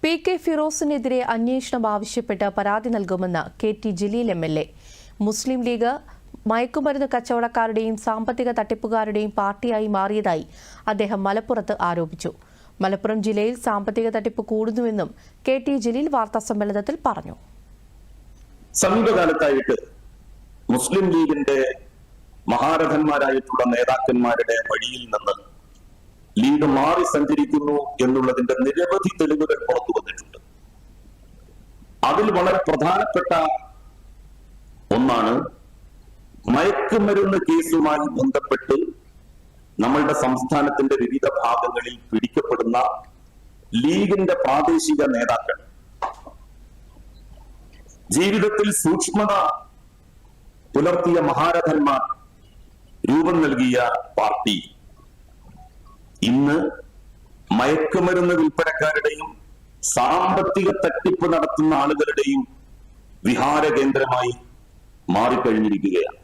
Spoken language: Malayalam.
പി.കെ. ഫിറോസിനെതിരെ അന്വേഷണം ആവശ്യപ്പെട്ട് പരാതി നൽകുമെന്ന് കെ.ടി. ജലീൽ എം.എൽ.എ. മുസ്ലിം ലീഗ് മയക്കുമരുന്ന് കച്ചവടക്കാരുടെയും സാമ്പത്തിക തട്ടിപ്പുകാരുടെയും പാർട്ടിയായി മാറിയതായി അദ്ദേഹം മലപ്പുറത്ത് ആരോപിച്ചു. മലപ്പുറം ജില്ലയിൽ സാമ്പത്തിക തട്ടിപ്പ് കൂടുന്നുവെന്നും കെ.ടി. ജലീൽ വാർത്താസമ്മേളനത്തിൽ പറഞ്ഞു. സമീപകാലത്തായിട്ട് മുസ്ലിം ലീഗിന്റെ മഹാരഥന്മാരായിട്ടുള്ള നേതാക്കന്മാരുടെ വഴിയിൽ നിന്ന് ലീഗ് മാറി സഞ്ചരിക്കുന്നു എന്നുള്ളതിന്റെ നിരവധി തെളിവുകൾ പുറത്തു വന്നിട്ടുണ്ട്. അതിൽ വളരെ പ്രധാനപ്പെട്ട ഒന്നാണ് മയക്കുമരുന്ന് കേസുമായി ബന്ധപ്പെട്ട് നമ്മളുടെ സംസ്ഥാനത്തിന്റെ വിവിധ ഭാഗങ്ങളിൽ പിടിക്കപ്പെടുന്ന ലീഗിന്റെ പ്രാദേശിക നേതാക്കൾ ജീവിതത്തിൽ സൂക്ഷ്മത പുലർത്തിയ മഹാരഥന്മാർ രൂപം നൽകിയ പാർട്ടി ഇന്ന് മയക്കുമരുന്ന് വിൽപ്പനക്കാരുടെയും സാമ്പത്തിക തട്ടിപ്പ് നടത്തുന്ന ആളുകളുടെയും വിഹാര കേന്ദ്രമായി മാറിക്കഴിഞ്ഞിരിക്കുകയാണ്.